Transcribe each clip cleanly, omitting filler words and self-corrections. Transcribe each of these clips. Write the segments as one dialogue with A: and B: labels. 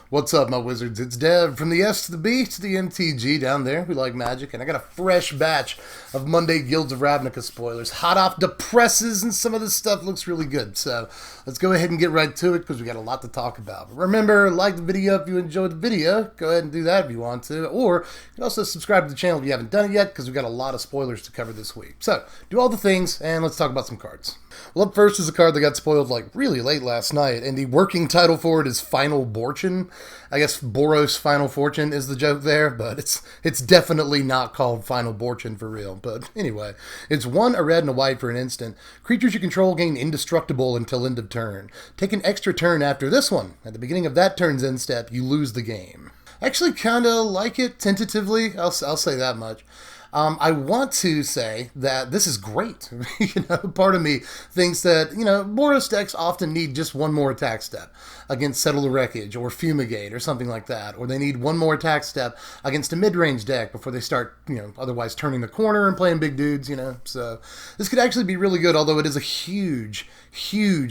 A: What's up, my wizards? It's Dev from the S to the B to the Mtg down there. We like magic, and I got a fresh batch of Monday Guilds of Ravnica spoilers. Hot off the presses, and some of this stuff looks really good. So let's go ahead and get right to it because we got a lot to talk about. But remember, like the video if you enjoyed the video. Go ahead and do that if you want to. Or you can also subscribe to the channel if you haven't done it yet because we got a lot of spoilers to cover this week. So do all the things, and let's talk about some cards. Well, up first is a card that got spoiled like really late last night, and the working title for it is Final Bortion. I guess Boros Final Fortune is the joke there, but it's definitely not called Final Bortion for real. But anyway, it's a red and a white for an instant. Creatures you control gain indestructible until end of turn. Take an extra turn after this one. At the beginning of that turn's end step, you lose the game. I actually kind of like it tentatively. I'll say that much. I want to say that this is great. Part of me thinks that, Boros decks often need just one more attack step against Settle the Wreckage or Fumigate or something like that. Or they need one more attack step against a mid-range deck before they start, otherwise turning the corner and playing big dudes, So this could actually be really good, although it is a huge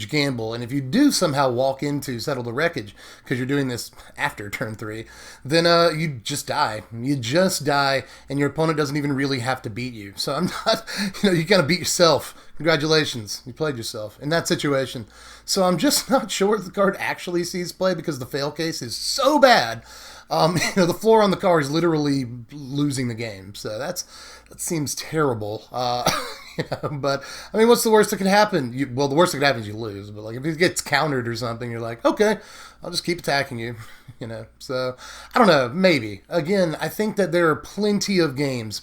A: gamble. And if you do somehow walk into Settle the Wreckage, because you're doing this after turn 3, then you just die. You just die, and your opponent doesn't even really have to beat you. So I'm not, you kind of beat yourself. Congratulations, you played yourself in that situation. So I'm just not sure if the card actually sees play because the fail case is so bad. The floor on the card is literally losing the game. So that seems terrible. But I mean, what's the worst that can happen? The worst that can happen is you lose. But like if it gets countered or something, you're like, okay, I'll just keep attacking you. So I don't know. Maybe again, I think that there are plenty of games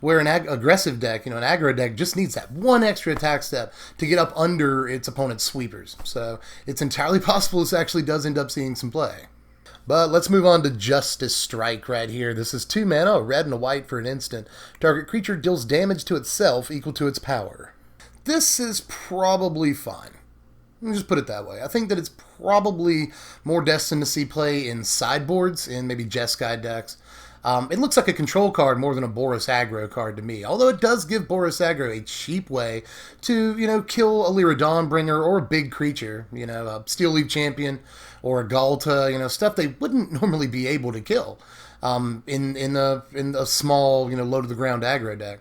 A: where an aggressive deck, an aggro deck, just needs that one extra attack step to get up under its opponent's sweepers. So it's entirely possible this actually does end up seeing some play. But let's move on to Justice Strike right here. This is 2 mana, a red and a white for an instant. Target creature deals damage to itself equal to its power. This is probably fine. Let me just put it that way. I think that it's probably more destined to see play in sideboards, in maybe Jeskai decks. It looks like a control card more than a Boros aggro card to me, although it does give Boros aggro a cheap way to, kill a Lyra Dawnbringer or a big creature, a Steel Leaf Champion or a Galta, stuff they wouldn't normally be able to kill in a small, low-to-the-ground aggro deck.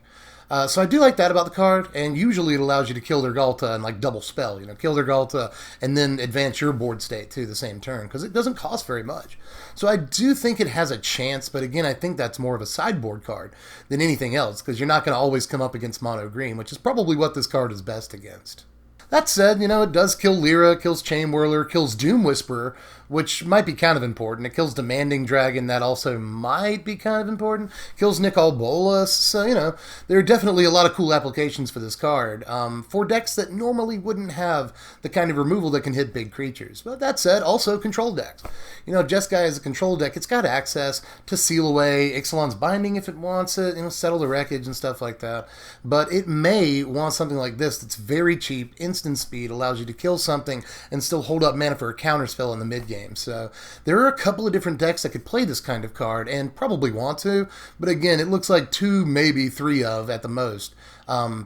A: So I do like that about the card, and usually it allows you to kill their Galta and like double spell, kill their Galta and then advance your board state to the same turn, because it doesn't cost very much. So I do think it has a chance, but again, I think that's more of a sideboard card than anything else, because you're not going to always come up against mono green, which is probably what this card is best against. That said, it does kill Lyra, kills Chain Whirler, kills Doom Whisperer, which might be kind of important. It kills Demanding Dragon, that also might be kind of important. Kills Nicol Bolas, so, there are definitely a lot of cool applications for this card, for decks that normally wouldn't have the kind of removal that can hit big creatures. But that said, also control decks. Jeskai is a control deck. It's got access to Seal Away, Ixalan's Binding if it wants it, Settle the Wreckage and stuff like that. But it may want something like this that's very cheap, instant speed, allows you to kill something and still hold up mana for a counterspell in the mid-game. So there are a couple of different decks that could play this kind of card and probably want to, but again, it looks like 2, maybe 3 of, at the most,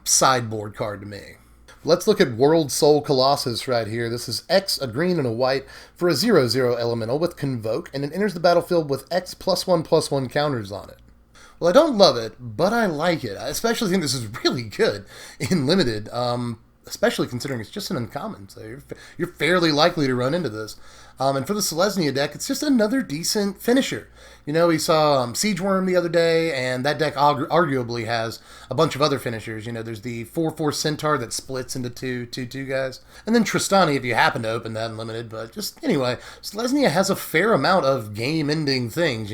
A: sideboard card to me. Let's look at World Soul Colossus right here. This is X, a green and a white, for a 0/0 elemental with Convoke, and it enters the battlefield with X +1/+1 counters on it. Well, I don't love it, but I like it. I especially think this is really good in Limited, especially considering it's just an uncommon, so you're fairly likely to run into this. And for the Selesnya deck, it's just another decent finisher. We saw Siege Worm the other day, and that deck arguably has a bunch of other finishers. There's the 4/4 Centaur that splits into 2/2 guys. And then Tristani, if you happen to open that in Limited. But just, anyway, Selesnya has a fair amount of game-ending things,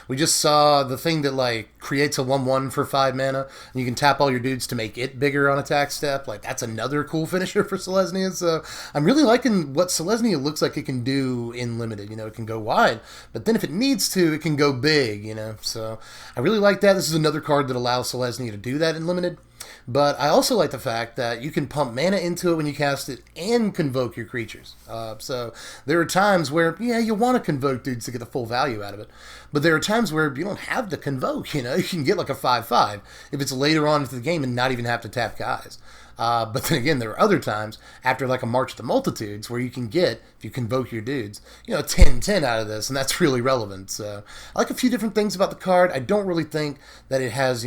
A: We just saw the thing that, creates a 1/1 for 5 mana, and you can tap all your dudes to make it bigger on attack step. That's another cool finisher for Selesnya. So I'm really liking what Selesnya looks like it can do in Limited. It can go wide, but then if it needs to, it can go big, So I really like that. This is another card that allows Selesnya to do that in Limited. But I also like the fact that you can pump mana into it when you cast it and convoke your creatures. So there are times where, yeah, you want to convoke dudes to get the full value out of it. But there are times where you don't have to convoke, you can get like a 5/5 if it's later on into the game and not even have to tap guys. But then again, there are other times, after like a March of the Multitudes, where you can get, if you convoke your dudes, 10/10 out of this, and that's really relevant. So I like a few different things about the card. I don't really think that it has,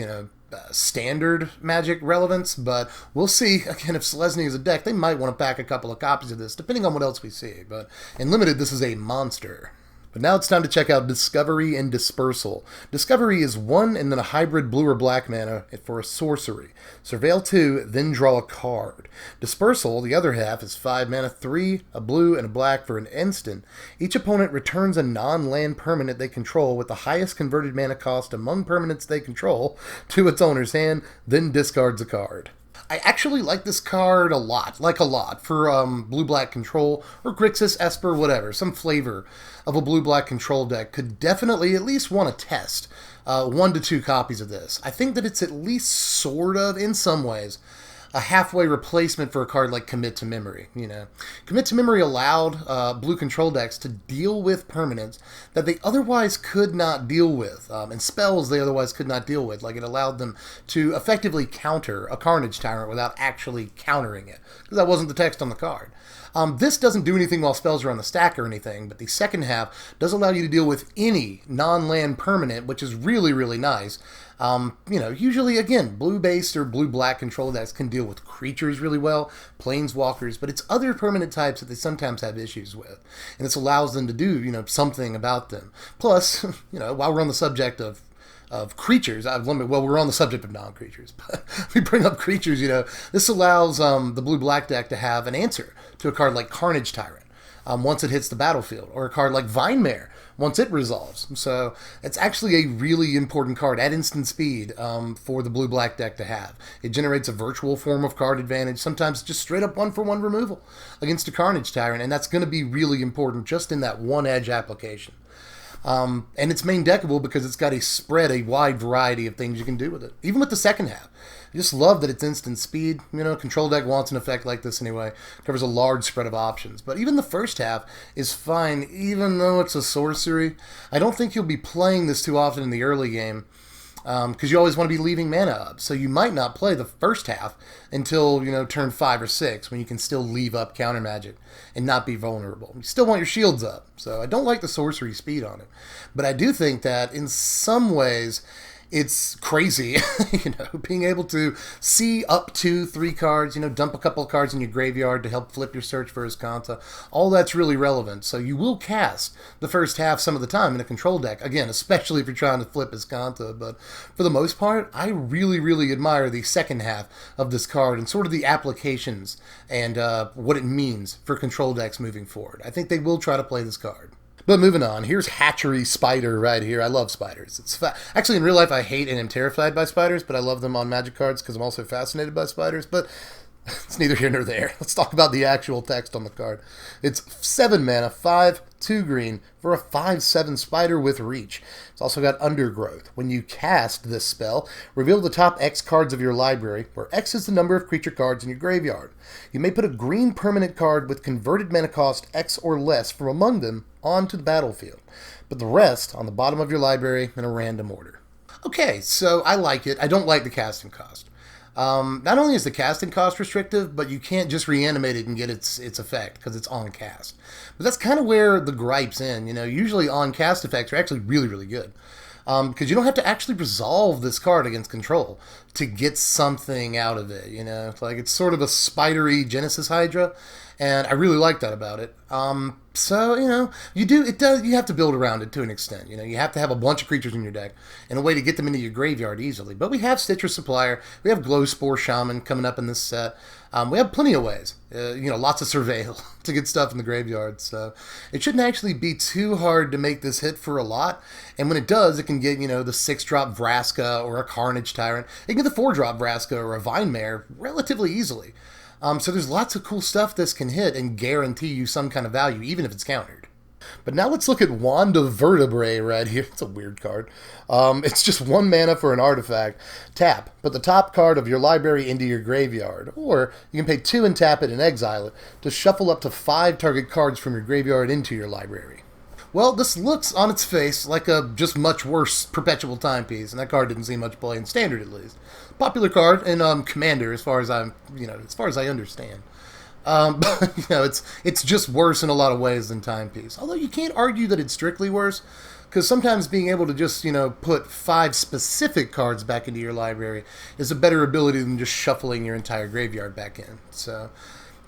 A: standard Magic relevance, but we'll see. Again, if Selesnya is a deck, they might want to pack a couple of copies of this, depending on what else we see. But in Limited, this is a monster. But now it's time to check out Discovery and Dispersal. Discovery is 1 and then a hybrid blue or black mana for a sorcery. Surveil 2, then draw a card. Dispersal, the other half, is 5 mana, 3, a blue, and a black for an instant. Each opponent returns a non-land permanent they control with the highest converted mana cost among permanents they control to its owner's hand, then discards a card. I actually like this card a lot, for blue-black control, or Grixis, Esper, whatever. Some flavor of a blue-black control deck could definitely at least want to test 1 to 2 copies of this. I think that it's at least sort of, in some ways, a halfway replacement for a card like Commit to Memory. Commit to Memory allowed blue control decks to deal with permanents that they otherwise could not deal with, and spells they otherwise could not deal with. Like, it allowed them to effectively counter a Carnage Tyrant without actually countering it, because that wasn't the text on the card. This doesn't do anything while spells are on the stack or anything, but the second half does allow you to deal with any non-land permanent, which is really, really nice. Usually, again, blue-based or blue-black control decks can deal with creatures really well, planeswalkers, but it's other permanent types that they sometimes have issues with. And this allows them to do, something about them. Plus, while we're on the subject of creatures, we're on the subject of non-creatures, but we bring up creatures, this allows the blue-black deck to have an answer to a card like Carnage Tyrant once it hits the battlefield, or a card like Vinemare once it resolves. So it's actually a really important card at instant speed for the blue-black deck to have. It generates a virtual form of card advantage, sometimes just straight up 1-for-1 removal against a Carnage Tyrant, and that's going to be really important just in that one edge application. And it's main deckable because it's got a wide variety of things you can do with it. Even with the second half. I just love that it's instant speed. Control deck wants an effect like this anyway. Covers a large spread of options. But even the first half is fine, even though it's a sorcery. I don't think you'll be playing this too often in the early game, because you always want to be leaving mana up. So you might not play the first half until, turn 5 or 6, when you can still leave up counter magic and not be vulnerable. You still want your shields up. So I don't like the sorcery speed on it. But I do think that in some ways it's crazy, being able to see up to 3 cards, dump a couple of cards in your graveyard to help flip your search for Azcanta. All that's really relevant. So you will cast the first half some of the time in a control deck, again, especially if you're trying to flip Azcanta. But for the most part, I really, really admire the second half of this card and sort of the applications and what it means for control decks moving forward. I think they will try to play this card. But moving on, here's Hatchery Spider right here. I love spiders. Actually, in real life, I hate and am terrified by spiders, but I love them on Magic cards because I'm also fascinated by spiders. But it's neither here nor there. Let's talk about the actual text on the card. It's 7 mana, 5, 2 green for a 5/7 spider with reach. It's also got undergrowth. When you cast this spell, reveal the top X cards of your library, where X is the number of creature cards in your graveyard. You may put a green permanent card with converted mana cost X or less from among them onto the battlefield. Put the rest on the bottom of your library in a random order. Okay, so I like it. I don't like the casting cost. Not only is the casting cost restrictive, but you can't just reanimate it and get its effect because it's on cast. But that's kind of where the gripe's in. Usually on cast effects are actually really, really good. Because you don't have to actually resolve this card against control to get something out of it, It's sort of a spidery Genesis Hydra, and I really like that about it. So, you have to build around it to an extent. You have to have a bunch of creatures in your deck and a way to get them into your graveyard easily. But we have Stitcher Supplier, we have Glowspore Shaman coming up in this set. We have plenty of ways, lots of Surveil to get stuff in the graveyard. So it shouldn't actually be too hard to make this hit for a lot. And when it does, it can get, the 6-drop Vraska or a Carnage Tyrant. It can get the 4-drop Vraska or a Vinemare relatively easily. So there's lots of cool stuff this can hit and guarantee you some kind of value, even if it's countered. But now let's look at Wand of Vertebrae right here. It's a weird card. It's just 1 mana for an artifact. Tap. Put the top card of your library into your graveyard. Or you can pay 2 and tap it and exile it to shuffle up to 5 target cards from your graveyard into your library. Well, this looks on its face like a just much worse perpetual timepiece, and that card didn't see much play in Standard at least. Popular card in Commander, as far as I understand. But, it's just worse in a lot of ways than Timepiece. Although you can't argue that it's strictly worse, because sometimes being able to just, put 5 specific cards back into your library is a better ability than just shuffling your entire graveyard back in. So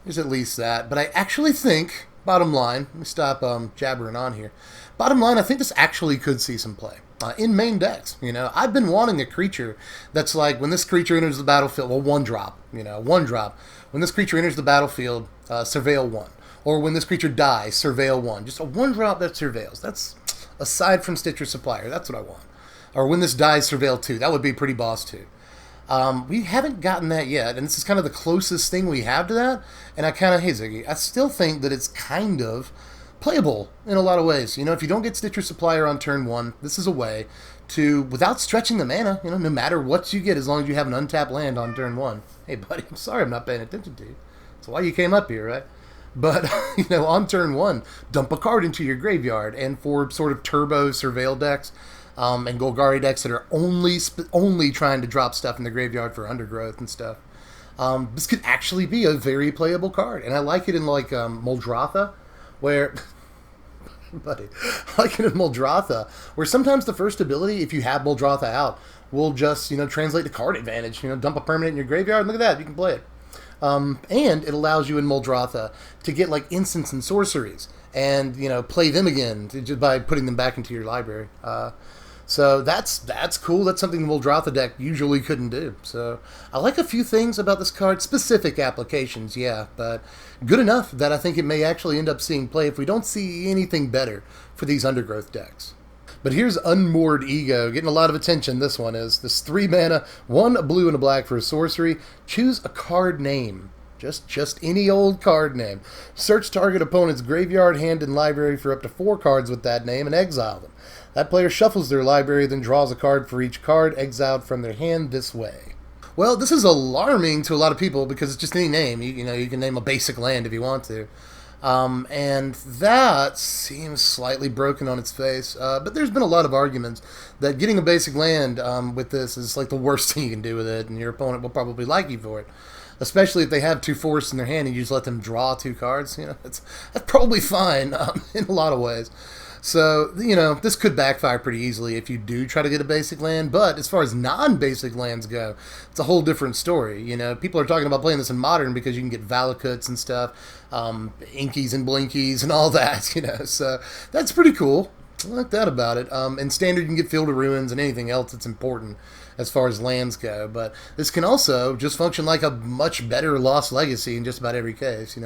A: there's at least that. But I actually think, bottom line, let me stop jabbering on here. Bottom line, I think this actually could see some play. In main decks, I've been wanting a creature that's like, when this creature enters the battlefield, well, 1 drop, 1 drop. When this creature enters the battlefield, surveil 1. Or when this creature dies, surveil 1. Just a 1 drop that surveils. That's, aside from Stitcher Supplier, that's what I want. Or when this dies, surveil 2. That would be pretty boss too. We haven't gotten that yet, and this is kind of the closest thing we have to that. And hey Ziggy, I still think that it's kind of playable in a lot of ways. If you don't get Stitcher Supplier on turn 1, this is a way to, without stretching the mana, no matter what you get, as long as you have an untapped land on turn 1. Hey buddy, I'm sorry I'm not paying attention to you. That's why you came up here, right? But, on turn 1, dump a card into your graveyard, and for sort of turbo surveil decks, and Golgari decks that are only trying to drop stuff in the graveyard for undergrowth and stuff, this could actually be a very playable card. And I like it in, like, Muldrotha, where... buddy, like in Muldrotha, where sometimes the first ability, if you have Muldrotha out, will just, translate to card advantage. Dump a permanent in your graveyard, and look at that, you can play it. And it allows you in Muldrotha to get, like, instants and sorceries, and, play them again just by putting them back into your library. So that's cool. That's something the Muldrotha deck usually couldn't do. So I like a few things about this card. Specific applications, yeah, but good enough that I think it may actually end up seeing play if we don't see anything better for these undergrowth decks. But here's Unmoored Ego, getting a lot of attention. This one is this 3 mana, 1 blue and a black for a sorcery. Choose a card name. Just any old card name. Search target opponent's graveyard, hand, and library for up to 4 cards with that name and exile them. That player shuffles their library, then draws a card for each card exiled from their hand this way. Well, this is alarming to a lot of people because it's just any name. You can name a basic land if you want to. And that seems slightly broken on its face. But there's been a lot of arguments that getting a basic land with this is like the worst thing you can do with it, and your opponent will probably like you for it. Especially if they have 2 forests in their hand and you just let them draw 2 cards. That's probably fine in a lot of ways. So, this could backfire pretty easily if you do try to get a basic land, but as far as non-basic lands go, it's a whole different story. People are talking about playing this in Modern because you can get Valakuts and stuff, Inkies and Blinkies and all that, so that's pretty cool. I like that about it. In Standard, you can get Field of Ruins and anything else that's important as far as lands go, but this can also just function like a much better Lost Legacy in just about every case.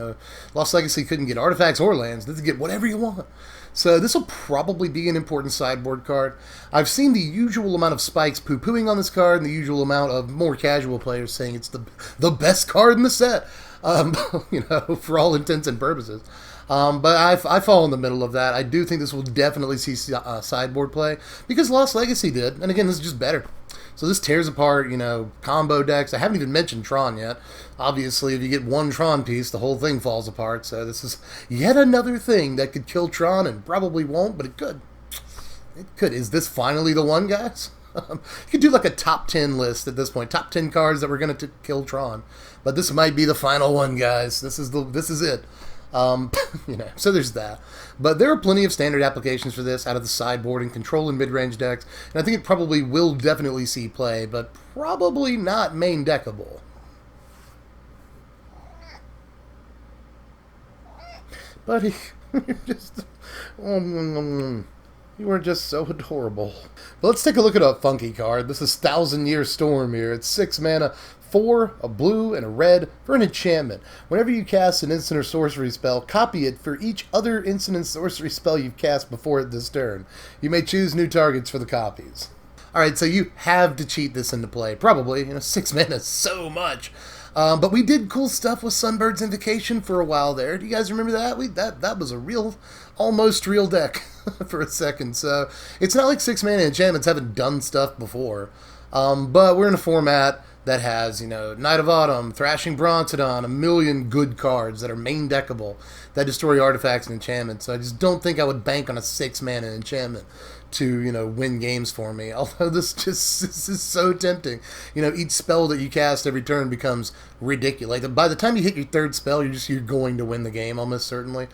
A: Lost Legacy couldn't get artifacts or lands. This can get whatever you want. So this will probably be an important sideboard card. I've seen the usual amount of spikes poo-pooing on this card and the usual amount of more casual players saying it's the best card in the set, for all intents and purposes. But I fall in the middle of that. I do think this will definitely see sideboard play because Lost Legacy did. And again, this is just better. So this tears apart, combo decks. I haven't even mentioned Tron yet. Obviously, if you get 1 Tron piece, the whole thing falls apart. So this is yet another thing that could kill Tron and probably won't, but it could. It could. Is this finally the one, guys? You could do like a top 10 list at this point. Top 10 cards that were going to kill Tron. But this might be the final one, guys. This is it. So there's that. But there are plenty of standard applications for this out of the sideboard and control and mid-range decks, and I think it probably will definitely see play, but probably not main deckable. Buddy, you are just so adorable. But let's take a look at a funky card. This is Thousand Year Storm here. It's 6 mana, 4, a blue, and a red for an enchantment. Whenever you cast an instant or sorcery spell, copy it for each other instant and sorcery spell you've cast before it this turn. You may choose new targets for the copies. Alright, so you have to cheat this into play. Probably, 6 mana is so much. But we did cool stuff with Sunbird's Invocation for a while there. Do you guys remember that? That was a real, almost real deck for a second. So it's not like 6-mana enchantments haven't done stuff before. But we're in a format that has, Knight of Autumn, Thrashing Brontodon, a million good cards that are main deckable, that destroy artifacts and enchantments. So I just don't think I would bank on a 6-mana enchantment to, win games for me. Although this is so tempting. Each spell that you cast every turn becomes ridiculous. Like, by the time you hit your third spell, you're going to win the game, almost certainly.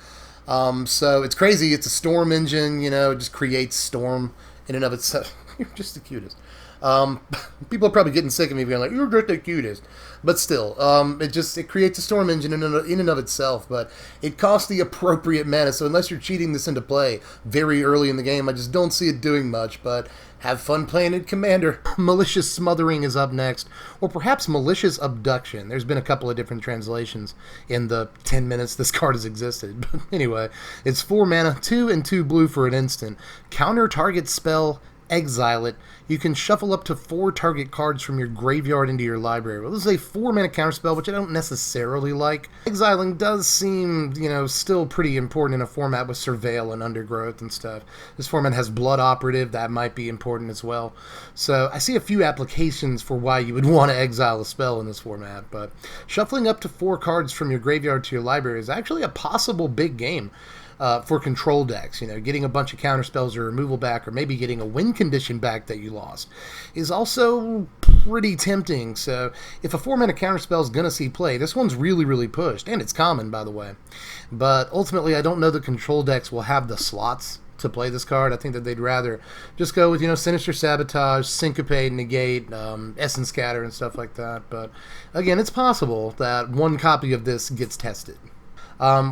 A: So it's crazy. It's a storm engine, it just creates storm in and of itself. You're just the cutest. People are probably getting sick of me being like, you're just the cutest. But still, it creates a storm engine in and of itself, but it costs the appropriate mana, so unless you're cheating this into play very early in the game, I just don't see it doing much, but have fun playing it, Commander. Malicious Smothering is up next, or perhaps Malicious Abduction. There's been a couple of different translations in the 10 minutes this card has existed, but anyway, it's 4 mana, 2 and 2 blue for an instant. Counter target spell, exile it. You can shuffle up to 4 target cards from your graveyard into your library. Well, this is a 4-mana counterspell, which I don't necessarily like. Exiling does seem, still pretty important in a format with Surveil and Undergrowth and stuff. This format has Blood Operative. That might be important as well. So I see a few applications for why you would want to exile a spell in this format, but shuffling up to 4 cards from your graveyard to your library is actually a possible big game. For control decks, getting a bunch of counter spells or removal back, or maybe getting a win condition back that you lost, is also pretty tempting. So if a 4-mana counter spell is going to see play, this one's really, really pushed, and it's common, by the way. But ultimately, I don't know that control decks will have the slots to play this card. I think that they'd rather just go with, Sinister Sabotage, Syncopate, Negate, Essence Scatter, and stuff like that. But again, it's possible that one copy of this gets tested.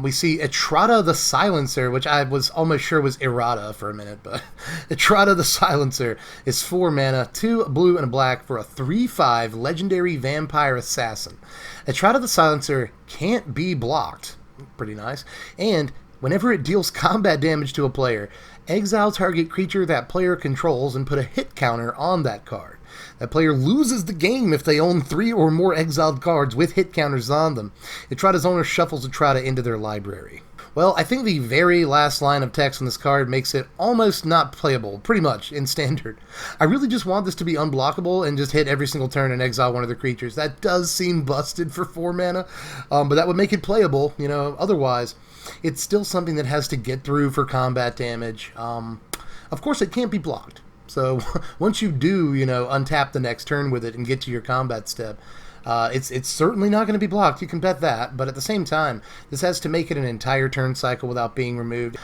A: We see Etrata the Silencer, which I was almost sure was errata for a minute, but Etrata the Silencer is 4 mana, 2 blue and a black for a 3/5 legendary vampire assassin. Etrata the Silencer can't be blocked. Pretty nice. And whenever it deals combat damage to a player, exile target creature that player controls and put a hit counter on that card. That player loses the game if they own 3 or more exiled cards with hit counters on them. Etrata's owner shuffles Etrata into their library. Well, I think the very last line of text on this card makes it almost not playable, pretty much, in Standard. I really just want this to be unblockable and just hit every single turn and exile one of the creatures. That does seem busted for 4 mana, but that would make it playable, otherwise. It's still something that has to get through for combat damage. Of course, it can't be blocked. So once you do, untap the next turn with it and get to your combat step, it's certainly not going to be blocked. You can bet that. But at the same time, this has to make it an entire turn cycle without being removed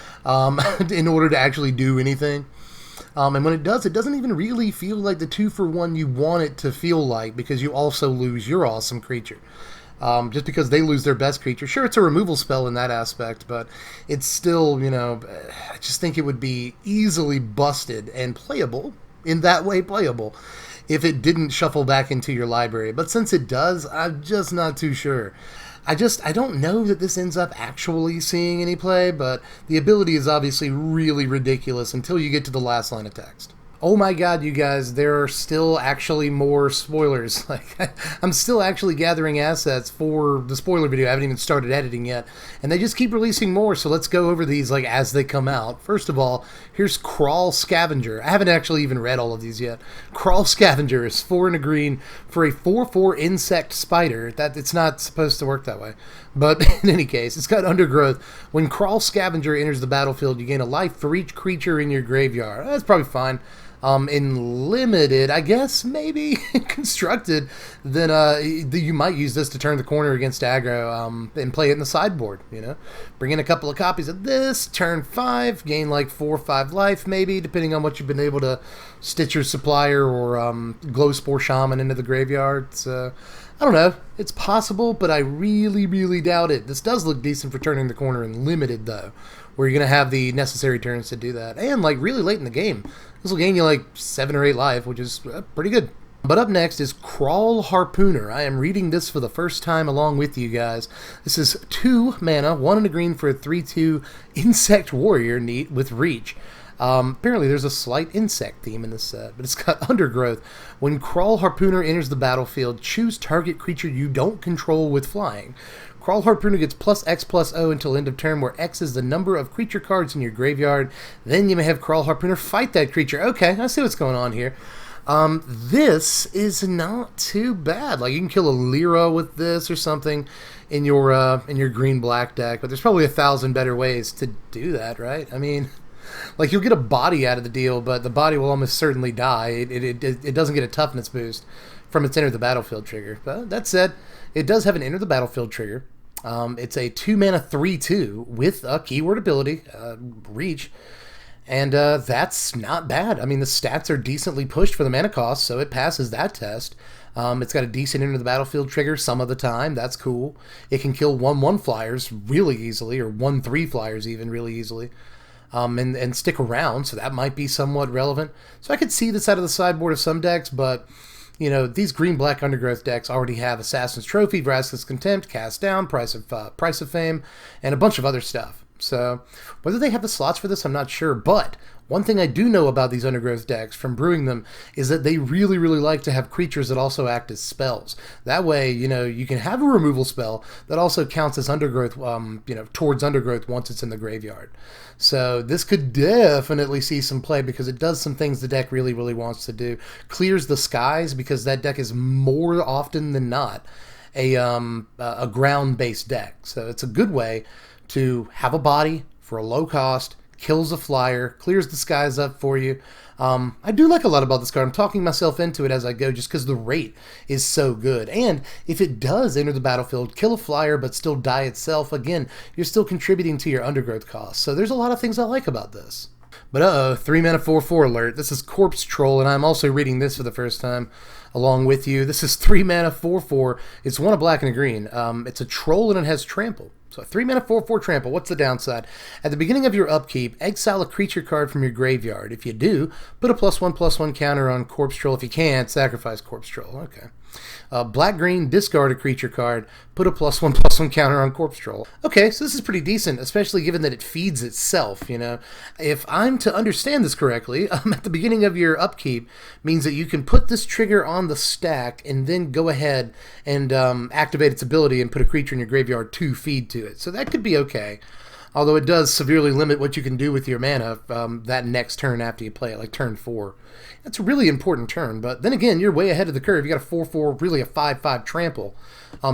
A: in order to actually do anything. And when it does, it doesn't even really feel like the 2-for-1 you want it to feel like, because you also lose your awesome creature. Just because they lose their best creature. Sure, it's a removal spell in that aspect, but it's still, I just think it would be easily busted and playable, in that way playable, if it didn't shuffle back into your library. But since it does, I'm just not too sure. I don't know that this ends up actually seeing any play, but the ability is obviously really ridiculous until you get to the last line of text. Oh my god, you guys, there are still actually more spoilers. I'm still actually gathering assets for the spoiler video. I haven't even started editing yet. And they just keep releasing more, so let's go over these as they come out. First of all, here's Crawl Scavenger. I haven't actually even read all of these yet. Crawl Scavenger is 4 and a green for a 4/4 insect spider. It's not supposed to work that way. But in any case, it's got Undergrowth. When Crawl Scavenger enters the battlefield, you gain a life for each creature in your graveyard. That's probably fine. In limited, I guess, maybe constructed, then you might use this to turn the corner against aggro and play it in the sideboard, Bring in a couple of copies of this, turn 5, gain 4 or 5 life, maybe, depending on what you've been able to stitch your supplier or Glowspore Shaman into the graveyard. So, I don't know. It's possible, but I really, really doubt it. This does look decent for turning the corner in limited, though, where you're going to have the necessary turns to do that. And, really late in the game. This will gain you 7 or 8 life, which is pretty good. But up next is Crawl Harpooner. I am reading this for the first time along with you guys. This is 2 mana, 1 and a green for a 3/2 Insect Warrior, neat, with Reach. Apparently there's a slight insect theme in this set, but it's got Undergrowth. When Crawl Harpooner enters the battlefield, choose target creature you don't control with flying. Crawl Harpooner gets +X+0 until end of turn, where X is the number of creature cards in your graveyard. Then you may have Crawl Harpooner fight that creature. Okay, I see what's going on here. This is not too bad. Like, you can kill a Lyra with this or something in your green-black deck, but there's probably 1,000 better ways to do that, right? I mean, like, you'll get a body out of the deal, but the body will almost certainly die. It doesn't get a toughness boost from its Enter the Battlefield trigger. But that said, it does have an Enter the Battlefield trigger. It's a 2-mana 3/2 with a keyword ability, Reach. And that's not bad. I mean, the stats are decently pushed for the mana cost, so it passes that test. It's got a decent Enter the Battlefield trigger some of the time. That's cool. It can kill 1/1 flyers really easily, or 1/3 flyers even really easily, and stick around, so that might be somewhat relevant. So I could see this out of the sideboard of some decks, but you know, these green-black Undergrowth decks already have Assassin's Trophy, Vraska's Contempt, Cast Down, Price of Fame, and a bunch of other stuff. So whether they have the slots for this, I'm not sure. But one thing I do know about these Undergrowth decks from brewing them is that they really, really like to have creatures that also act as spells. That way, you know, you can have a removal spell that also counts as Undergrowth, you know, towards Undergrowth once it's in the graveyard. So this could definitely see some play because it does some things the deck really, really wants to do. Clears the skies because that deck is more often than not a ground-based deck. So it's a good way to have a body for a low cost, kills a flyer, clears the skies up for you. I do like a lot about this card. I'm talking myself into it as I go just because the rate is so good. And if it does enter the battlefield, kill a flyer but still die itself, again, you're still contributing to your Undergrowth cost. So there's a lot of things I like about this. But 3-mana 4/4 alert. This is Corpse Troll, and I'm also reading this for the first time along with you. This is 3-mana 4/4. It's one, a black and a green. It's a troll and it has trample. So a 3-mana 4/4 trample. What's the downside? At the beginning of your upkeep, exile a creature card from your graveyard. If you do, put a +1/+1 counter on Corpse Troll. If you can't, sacrifice Corpse Troll. Okay. Black-green, discard a creature card. Put a +1/+1 counter on Corpse Troll. Okay, so this is pretty decent, especially given that it feeds itself, you know. If I'm to understand this correctly, at the beginning of your upkeep means that you can put this trigger on the stack and then go ahead and activate its ability and put a creature in your graveyard to feed to it. So that could be okay. Although it does severely limit what you can do with your mana that next turn after you play it, like turn 4. That's a really important turn, but then again, you're way ahead of the curve. You got a 4/4, really a 5/5 trample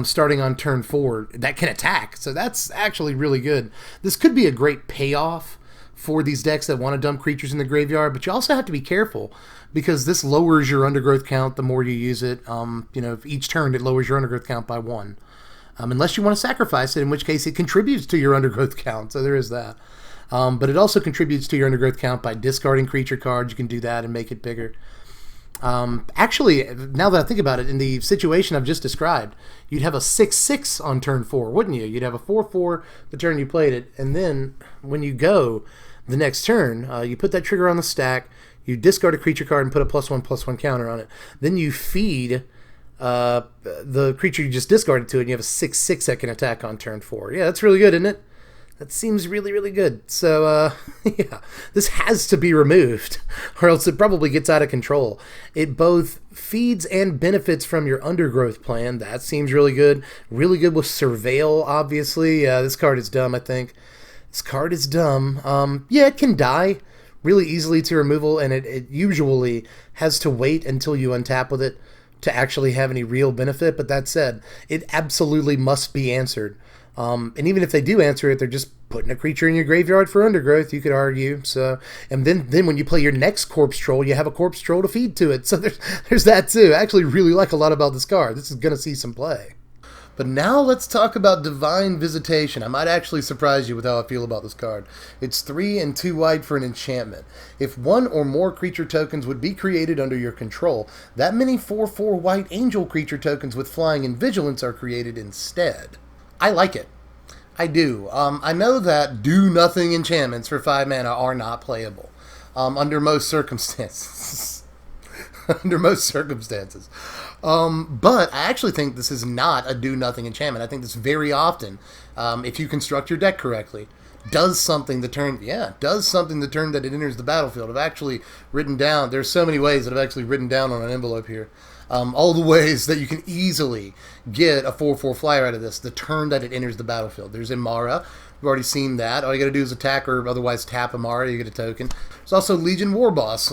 A: starting on turn 4 that can attack. So that's actually really good. This could be a great payoff for these decks that want to dump creatures in the graveyard, but you also have to be careful because this lowers your Undergrowth count the more you use it. You know, each turn it lowers your Undergrowth count by 1. Unless you want to sacrifice it, in which case it contributes to your Undergrowth count, so there is that. But it also contributes to your Undergrowth count by discarding creature cards. You can do that and make it bigger. Actually, now that I think about it, in the situation I've just described, you'd have a 6/6 on turn 4, wouldn't you? You'd have a 4/4 the turn you played it, and then when you go the next turn, you put that trigger on the stack, you discard a creature card and put a +1/+1 counter on it. Then you feed the creature you just discarded to it, and you have a 6/6 that can attack on turn 4. Yeah, that's really good, isn't it? That seems really, really good. So, yeah, this has to be removed, or else it probably gets out of control. It both feeds and benefits from your Undergrowth plan. That seems really good. Really good with Surveil, obviously. This card is dumb, I think. This card is dumb. Yeah, it can die really easily to removal, and it usually has to wait until you untap with it to actually have any real benefit. But that said, it absolutely must be answered. And even if they do answer it, they're just putting a creature in your graveyard for Undergrowth, you could argue. So, and then when you play your next Corpse Troll, you have a Corpse Troll to feed to it. So there's that too. I actually really like a lot about this card. This is going to see some play. But now let's talk about Divine Visitation. I might actually surprise you with how I feel about this card. It's 3 and 2 white for an enchantment. If one or more creature tokens would be created under your control, that many 4/4 white angel creature tokens with flying and vigilance are created instead. I like it. I do. I know that do-nothing enchantments for 5 mana are not playable under most circumstances. Under most circumstances. But I actually think this is not a do-nothing enchantment. I think this very often, if you construct your deck correctly, does something the turn, does something the turn that it enters the battlefield. I've actually written down, there's so many ways that I've actually written down on an envelope here. All the ways that you can easily get a 4/4 flyer out of this the turn that it enters the battlefield. There's Imara. We've already seen that. All you got to do is attack or otherwise tap Imara. You get a token. There's also Legion War Boss.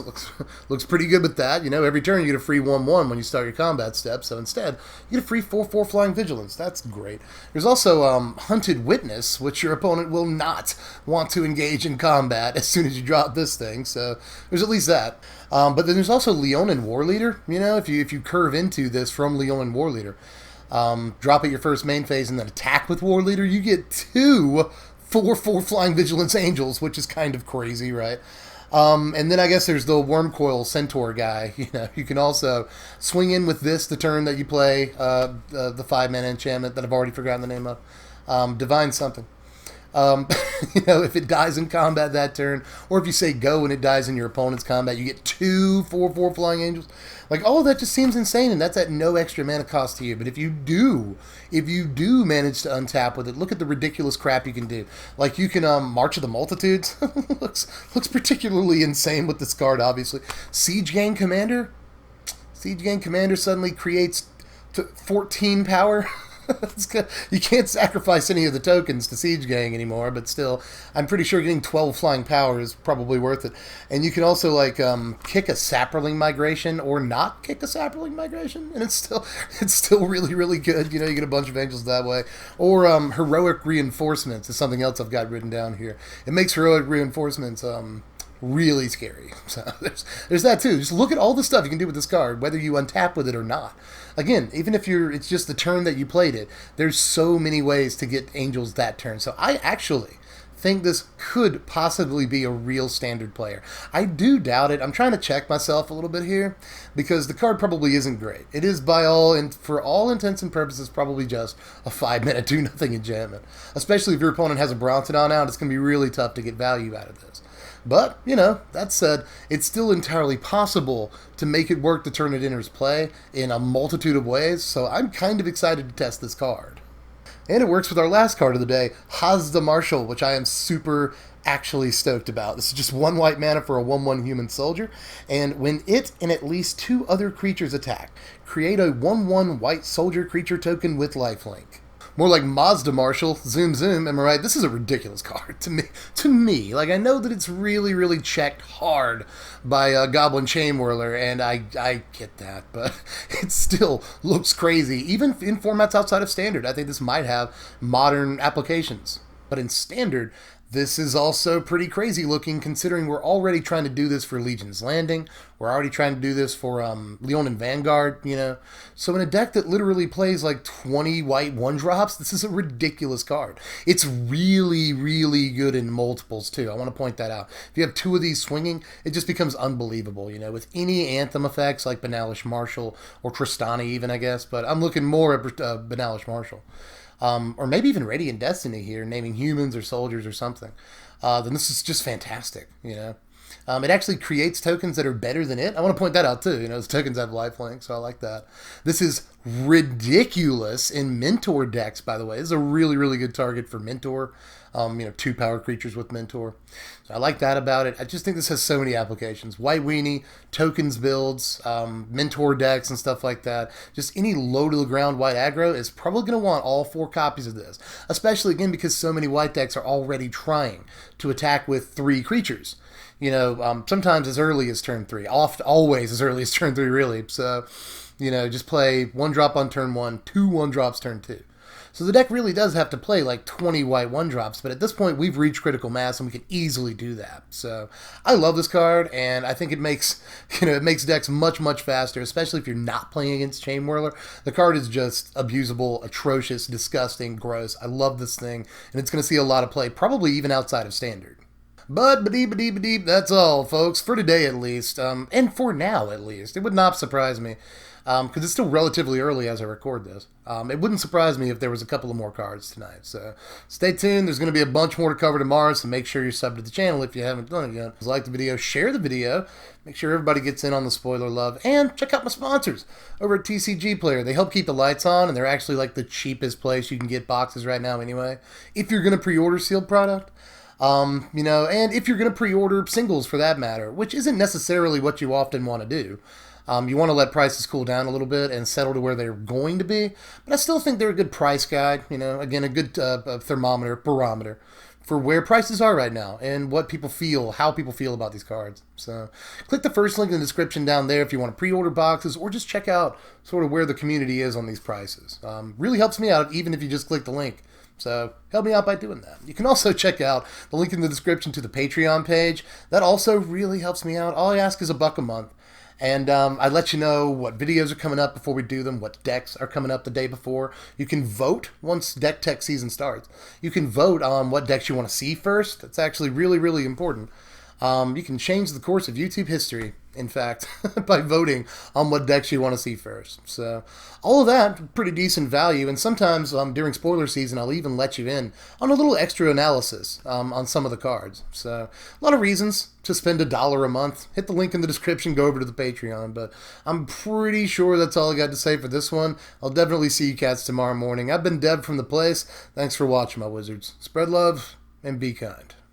A: Looks pretty good with that. You know, every turn you get a free 1/1 when you start your combat step. So instead, you get a free 4/4 Flying Vigilance. That's great. There's also Hunted Witness, which your opponent will not want to engage in combat as soon as you drop this thing. So there's at least that. But then there's also Leonin War Leader. You know, if you curve into this from Leonin War Leader, drop at your first main phase and then attack with War Leader, you get 2 4/4 Flying Vigilance Angels, which is kind of crazy, right? And then I guess there's the Wormcoil Centaur guy. You know, you can also swing in with this the turn that you play the 5-mana enchantment that I've already forgotten the name of, Divine something. You know, if it dies in combat that turn, or if you say go and it dies in your opponent's combat, you get 2 4/4 Flying Angels. Like, all of that just seems insane, and that's at no extra mana cost to you. But if you do manage to untap with it, look at the ridiculous crap you can do. Like, you can March of the Multitudes. looks particularly insane with this card, obviously. Siege Gang Commander. Siege Gang Commander suddenly creates 14 power. You can't sacrifice any of the tokens to Siege Gang anymore, but still, I'm pretty sure getting 12 flying power is probably worth it. And you can also, like, kick a Saproling Migration or not kick a Saproling Migration, and it's still really, really good. You know, you get a bunch of angels that way. Or Heroic Reinforcements is something else I've got written down here. It makes Heroic Reinforcements really scary. So there's that too. Just look at all the stuff you can do with this card, whether you untap with it or not. Again, even if it's just the turn that you played it, there's so many ways to get angels that turn. So I actually think this could possibly be a real standard player. I do doubt it. I'm trying to check myself a little bit here because the card probably isn't great. It is for all intents and purposes probably just a 5-mana do-nothing enchantment. Especially if your opponent has a Brontodon out, it's going to be really tough to get value out of this. But, you know, that said, it's still entirely possible to make it work to turn it enters play in a multitude of ways, so I'm kind of excited to test this card. And it works with our last card of the day, Hosta Marshall, which I am super actually stoked about. This is just 1 white mana for a 1/1 human soldier, and when it and at least 2 other creatures attack, create a 1/1 white soldier creature token with lifelink. More like Mazda Marshall, zoom zoom, am I right? This is a ridiculous card to me. Like, I know that it's really, really checked hard by Goblin Chainwhirler, and I get that, but it still looks crazy. Even in formats outside of Standard, I think this might have modern applications. But in Standard, this is also pretty crazy looking, considering we're already trying to do this for Legion's Landing. We're already trying to do this for Leonin Vanguard, you know. So in a deck that literally plays like 20 white 1-drops, this is a ridiculous card. It's really, really good in multiples, too. I want to point that out. If you have 2 of these swinging, it just becomes unbelievable, you know, with any Anthem effects like Malicious Marshall or Tristani even, I guess. But I'm looking more at Malicious Marshall. Or maybe even Radiant Destiny here, naming humans or soldiers or something, then this is just fantastic, you know. It actually creates tokens that are better than it. I want to point that out too, you know, those tokens have lifelink, so I like that. This is ridiculous in Mentor decks, by the way. This is a really, really good target for Mentor. You know, 2 power creatures with Mentor. So I like that about it. I just think this has so many applications. White Weenie, tokens builds, Mentor decks and stuff like that. Just any low-to-the-ground white aggro is probably going to want all 4 copies of this. Especially, again, because so many white decks are already trying to attack with 3 creatures. You know, sometimes as early as turn 3. Always as early as turn 3, really. So, you know, just play 1-drop on turn 1, 2 1-drops turn 2. So the deck really does have to play like 20 white 1-drops, but at this point we've reached critical mass and we can easily do that. So I love this card, and I think it makes, you know, it makes decks much, much faster, especially if you're not playing against Chainwhirler. The card is just abusable, atrocious, disgusting, gross. I love this thing, and it's going to see a lot of play, probably even outside of Standard. But that's all, folks, for today at least, and for now at least. It would not surprise me, because it's still relatively early as I record this. It wouldn't surprise me if there was a couple of more cards tonight. So stay tuned. There's going to be a bunch more to cover tomorrow, so make sure you're subbed to the channel if you haven't done it yet. If you like the video, share the video. Make sure everybody gets in on the spoiler love. And check out my sponsors over at TCG Player. They help keep the lights on, and they're actually like the cheapest place you can get boxes right now anyway. If you're going to pre-order sealed product. You know, and if you're going to pre-order singles for that matter, which isn't necessarily what you often want to do. You want to let prices cool down a little bit and settle to where they're going to be, but I still think they're a good price guide. You know, again, a good thermometer, barometer for where prices are right now and what people feel, how people feel about these cards. So click the first link in the description down there if you want to pre-order boxes or just check out sort of where the community is on these prices. Really helps me out even if you just click the link. So help me out by doing that. You can also check out the link in the description to the Patreon page. That also really helps me out. All I ask is $1 a month. And I let you know what videos are coming up before we do them, what decks are coming up the day before. You can vote once Deck Tech season starts. You can vote on what decks you want to see first. That's actually really, really important. You can change the course of YouTube history, in fact, by voting on what decks you want to see first. So all of that, pretty decent value. And sometimes during spoiler season, I'll even let you in on a little extra analysis on some of the cards. So a lot of reasons to spend $1 a month. Hit the link in the description, go over to the Patreon. But I'm pretty sure that's all I got to say for this one. I'll definitely see you cats tomorrow morning. I've been Dev from The Place. Thanks for watching, my wizards. Spread love and be kind.